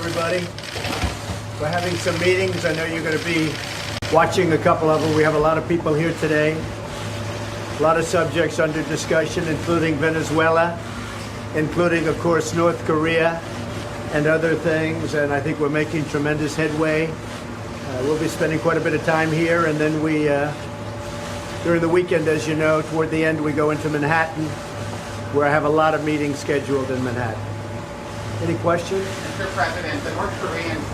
everybody. We're having some meetings. I know you're going to be watching a couple of them. We have a lot of people here today. A lot of subjects under discussion, including Venezuela, including, of course, North Korea and other things. And I think we're making tremendous headway. We'll be spending quite a bit of time here. And then we, during the weekend, as you know, toward the end, we go into Manhattan, where I have a lot of meetings scheduled in Manhattan. Any questions? Mr. President, the North Koreans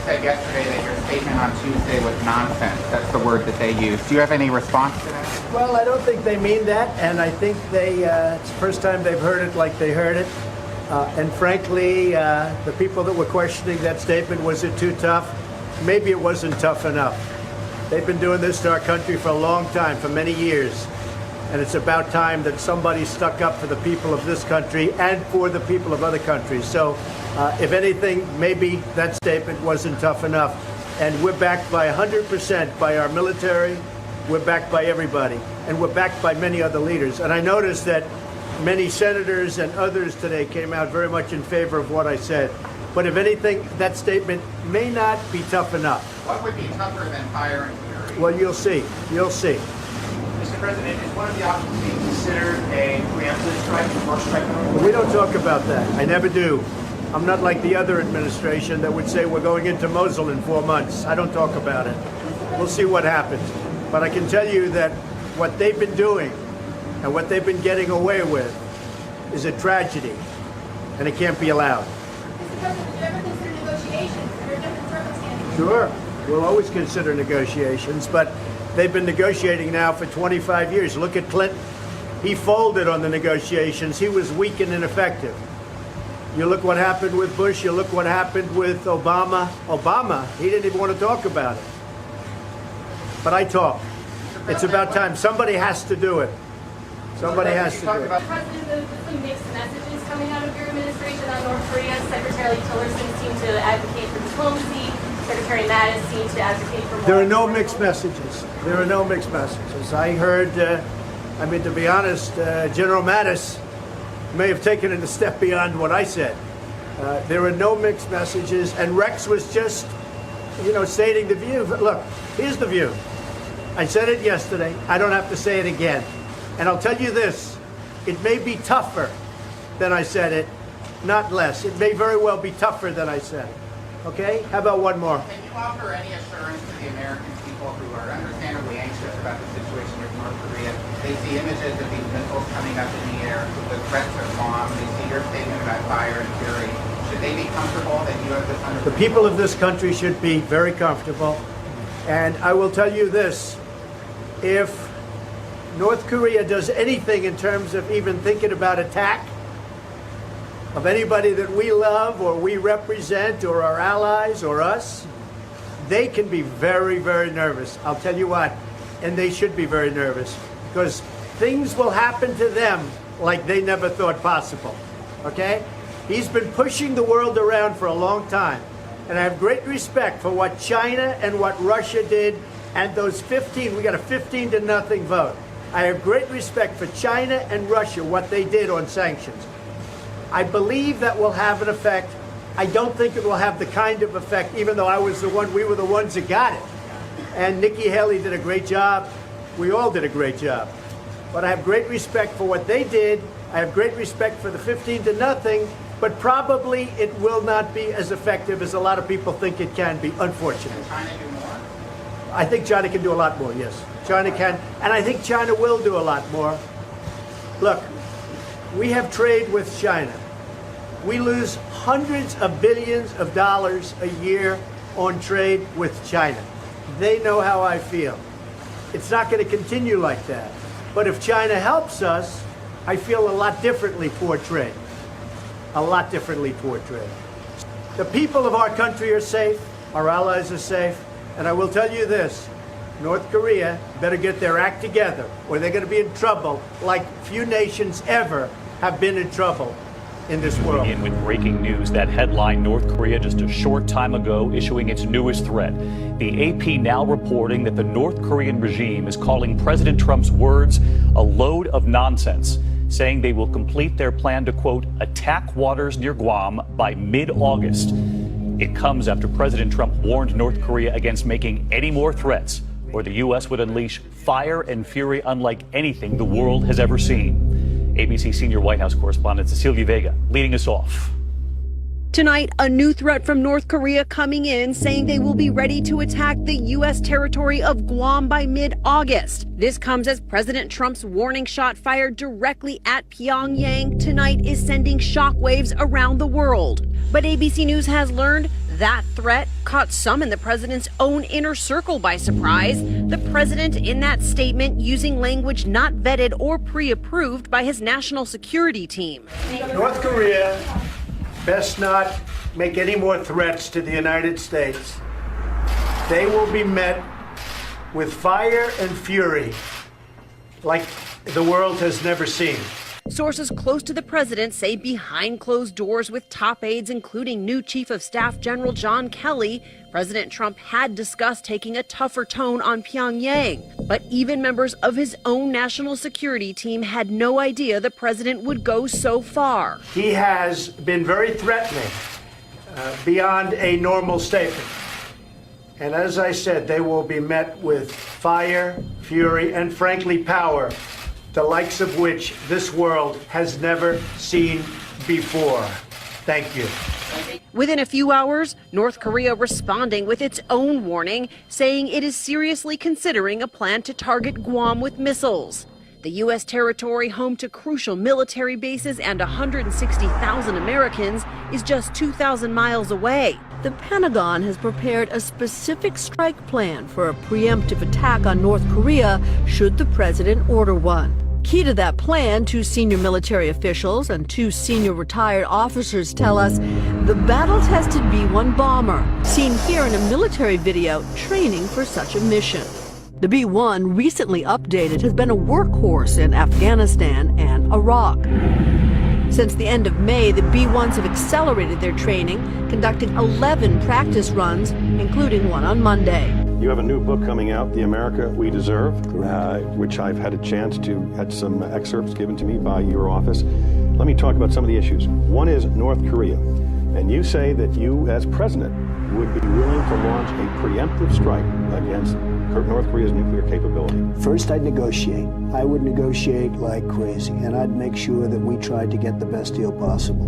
said yesterday that your statement on Tuesday was nonsense. That's the word that they used. Do you have any response to that? Well, I don't think they mean that, and I think it's the first time they've heard it like they heard it. And frankly, the people that were questioning that statement, was it too tough? Maybe it wasn't tough enough. They've been doing this to our country for a long time, for many years. And it's about time that somebody stuck up for the people of this country and for the people of other countries. So if anything, maybe that statement wasn't tough enough. And we're backed by 100% by our military. We're backed by everybody. And we're backed by many other leaders. And I noticed that many senators and others today came out very much in favor of what I said. But if anything, that statement may not be tough enough. What would be tougher than fire and fury? Well, you'll see. You'll see. Mr. President, is one of the options being considered a preemptive strike or strike? We don't talk about that. I never do. I'm not like the other administration that would say we're going into Mosul in 4 months. I don't talk about it. We'll see what happens. But I can tell you that what they've been doing and what they've been getting away with is a tragedy, and it can't be allowed. Mr. President, do you ever consider negotiations under different circumstances? Sure. We'll always consider negotiations, but they've been negotiating now for 25 years. Look at Clinton. He folded on the negotiations. He was weak and ineffective. You look what happened with Bush. You look what happened with Obama. Obama, he didn't even want to talk about it. But I talk. It's about time. Somebody has to do it. Somebody has to do it. President, there's some mixed messages coming out of your administration on North Korea. Secretary Tillerson seemed to advocate for diplomacy. Secretary Mattis seems to advocate for more. There are no mixed messages. There are no mixed messages. I heard, to be honest, General Mattis may have taken it a step beyond what I said. There are no mixed messages, and Rex was just, stating the view. Look, here's the view. I said it yesterday. I don't have to say it again. And I'll tell you this, it may be tougher than I said it, not less. It may very well be tougher than I said it. Okay? How about one more? Can you offer any assurance to the American people who are understandably anxious about the situation with North Korea? They see images of these missiles coming up in the air, the threats of bombs, they see your statement about fire and fury. Should they be comfortable that you have this under control? The people of this country should be very comfortable. And I will tell you this, if North Korea does anything in terms of even thinking about attack of anybody that we love or we represent or our allies or us, they can be very, very nervous. I'll tell you what, and they should be very nervous because things will happen to them like they never thought possible, okay? He's been pushing the world around for a long time, and I have great respect for what China and what Russia did, and those 15, we got a 15-0 vote. I have great respect for China and Russia, what they did on sanctions. I believe that will have an effect. I don't think it will have the kind of effect, even though we were the ones that got it. And Nikki Haley did a great job. We all did a great job. But I have great respect for what they did. I have great respect for the 15-0, but probably it will not be as effective as a lot of people think it can be, unfortunately. Can China do more? I think China can do a lot more, yes. China can, and I think China will do a lot more. Look, we have trade with China. We lose hundreds of billions of dollars a year on trade with China. They know how I feel. It's not going to continue like that. But if China helps us, I feel a lot differently toward trade. A lot differently toward trade. The people of our country are safe. Our allies are safe. And I will tell you this, North Korea better get their act together or they're going to be in trouble like few nations ever have been in trouble in this world. Begin with breaking news that headline North Korea just a short time ago issuing its newest threat. The AP now reporting that the North Korean regime is calling President Trump's words a load of nonsense, saying they will complete their plan to, quote, attack waters near Guam by mid-August. It comes after President Trump warned North Korea against making any more threats, or the U.S. would unleash fire and fury unlike anything the world has ever seen. ABC senior White House correspondent Cecilia Vega leading us off. Tonight, a new threat from North Korea coming in, saying they will be ready to attack the U.S. territory of Guam by mid-August. This comes as President Trump's warning shot fired directly at Pyongyang tonight is sending shockwaves around the world. But ABC News has learned that threat caught some in the president's own inner circle by surprise. The president, in that statement, using language not vetted or pre-approved by his national security team. North Korea best not make any more threats to the United States. They will be met with fire and fury like the world has never seen. Sources close to the president say behind closed doors with top aides, including new Chief of Staff General John Kelly, President Trump had discussed taking a tougher tone on Pyongyang. But even members of his own national security team had no idea the president would go so far. He has been very threatening beyond a normal statement. And as I said, they will be met with fire, fury, and frankly, power, the likes of which this world has never seen before. Thank you. Within a few hours, North Korea responding with its own warning, saying it is seriously considering a plan to target Guam with missiles. The U.S. territory, home to crucial military bases and 160,000 Americans, is just 2,000 miles away. The Pentagon has prepared a specific strike plan for a preemptive attack on North Korea should the president order one. Key to that plan, two senior military officials and two senior retired officers tell us the battle-tested B-1 bomber, seen here in a military video, training for such a mission. The B-1, recently updated, has been a workhorse in Afghanistan and Iraq. Since the end of May, the B-1s have accelerated their training, conducting 11 practice runs, including one on Monday. You have a new book coming out, The America We Deserve, which I've had a chance to had some excerpts given to me by your office. Let me talk about some of the issues. One is North Korea. And you say that you, as president, would be willing to launch a preemptive strike against North Korea's nuclear capability. First, I'd negotiate. I would negotiate like crazy, and I'd make sure that we tried to get the best deal possible.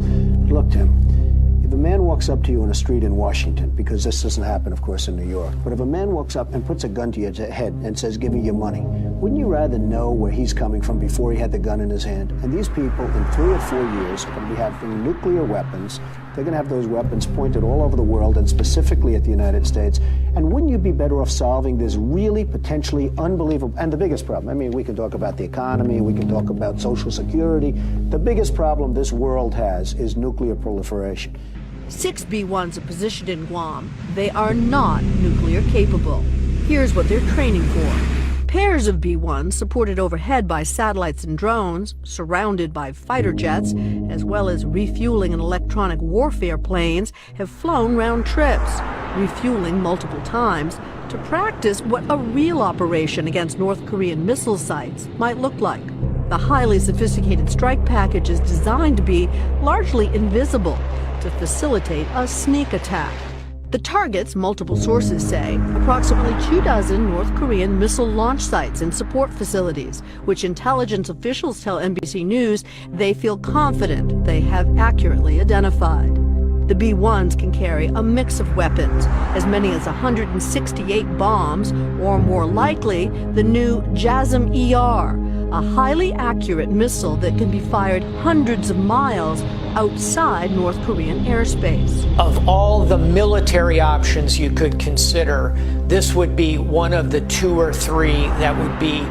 Look, Tim, if a man walks up to you in a street in Washington, because this doesn't happen, of course, in New York, but if a man walks up and puts a gun to your head and says, give me your money, wouldn't you rather know where he's coming from before he had the gun in his hand? And these people, in 3 or 4 years, are going to be having nuclear weapons. They're going to have those weapons pointed all over the world, and specifically at the United States. And wouldn't you be better off solving this really potentially unbelievable, and the biggest problem, I mean, we can talk about the economy, we can talk about Social Security. The biggest problem this world has is nuclear proliferation. 6 B-1s are positioned in Guam. They are not nuclear capable. Here's what they're training for. Pairs of B-1s, supported overhead by satellites and drones, surrounded by fighter jets, as well as refueling and electronic warfare planes, have flown round trips, refueling multiple times, to practice what a real operation against North Korean missile sites might look like. The highly sophisticated strike package is designed to be largely invisible to facilitate a sneak attack. The targets, multiple sources say, approximately 24 North Korean missile launch sites and support facilities, which intelligence officials tell NBC News they feel confident they have accurately identified. The B-1s can carry a mix of weapons, as many as 168 bombs, or more likely, the new JASSM-ER, a highly accurate missile that can be fired hundreds of miles outside North Korean airspace. Of all the military options you could consider, this would be one of the 2 or 3 that would be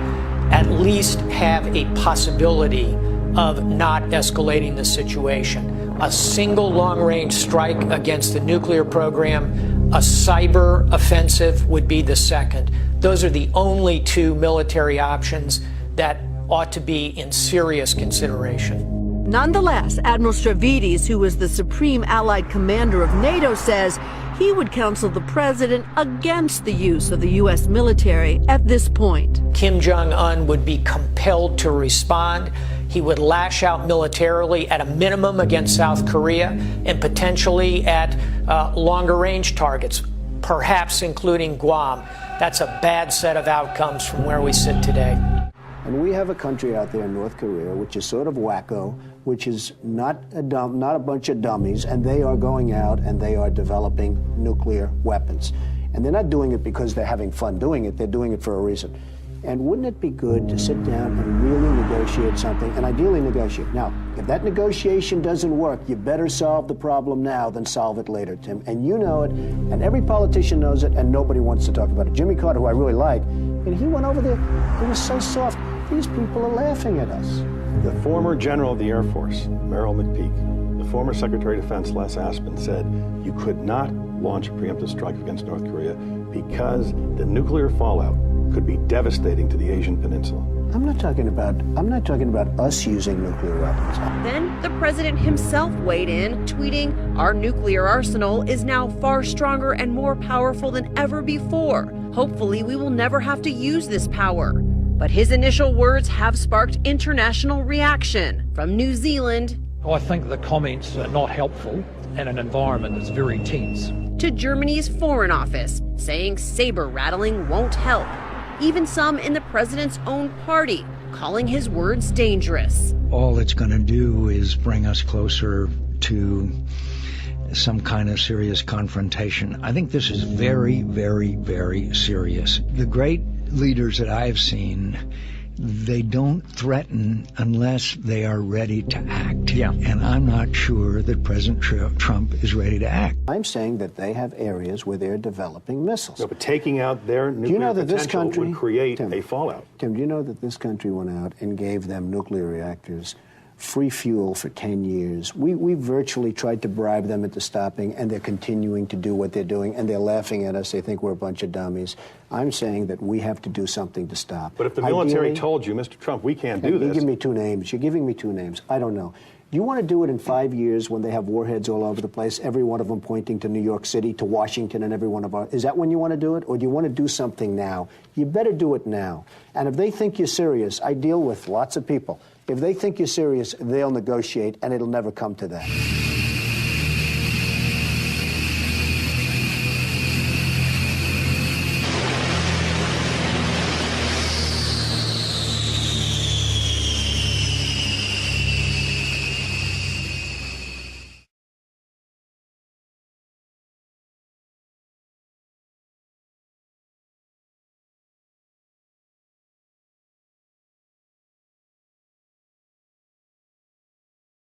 at least have a possibility of not escalating the situation. A single long-range strike against the nuclear program, a cyber offensive would be the second. Those are the only 2 military options that ought to be in serious consideration. Nonetheless, Admiral Stavridis, who is the supreme allied commander of NATO, says he would counsel the president against the use of the U.S. military at this point. Kim Jong-un would be compelled to respond. He would lash out militarily at a minimum against South Korea and potentially at longer range targets, perhaps including Guam. That's a bad set of outcomes from where we sit today. And we have a country out there in North Korea which is sort of wacko, which is not a bunch of dummies, and they are going out and they are developing nuclear weapons. And they're not doing it because they're having fun doing it, they're doing it for a reason. And wouldn't it be good to sit down and really negotiate something, and ideally negotiate? Now, if that negotiation doesn't work, you better solve the problem now than solve it later, Tim. And you know it, and every politician knows it, and nobody wants to talk about it. Jimmy Carter, who I really like, and he went over there, he was so soft. These people are laughing at us. The former general of the Air Force, Merrill McPeak, the former Secretary of Defense, Les Aspin, said you could not launch a preemptive strike against North Korea because the nuclear fallout could be devastating to the Asian Peninsula. I'm not talking about us using nuclear weapons. Then the president himself weighed in, tweeting, "Our nuclear arsenal is now far stronger and more powerful than ever before. Hopefully we will never have to use this power." But his initial words have sparked international reaction. From New Zealand, I think the comments are not helpful in an environment that's very tense. To Germany's Foreign Office, saying saber rattling won't help. Even some in the president's own party calling his words dangerous. All it's going to do is bring us closer to some kind of serious confrontation. I think this is very, very, very serious. The great leaders that I've seen, they don't threaten unless they are ready to act. Yeah. And I'm not sure that President Trump is ready to act. I'm saying that they have areas where they're developing missiles. No, but taking out their nuclear potential would create a fallout. Tim, do you know that this country went out and gave them nuclear reactors, free fuel for 10 years? We virtually tried to bribe them into stopping, and they're continuing to do what they're doing, and they're laughing at us. They think we're a bunch of dummies. I'm saying that we have to do something to stop. But if the military told you, Mr. Trump, we can't do this. You give me two names. You're giving me two names. I don't know. Do you want to do it in 5 years when they have warheads all over the place, every one of them pointing to New York City, to Washington, and every one of our... Is that when you want to do it? Or do you want to do something now? You better do it now. And if they think you're serious, I deal with lots of people. If they think you're serious, they'll negotiate, and it'll never come to that.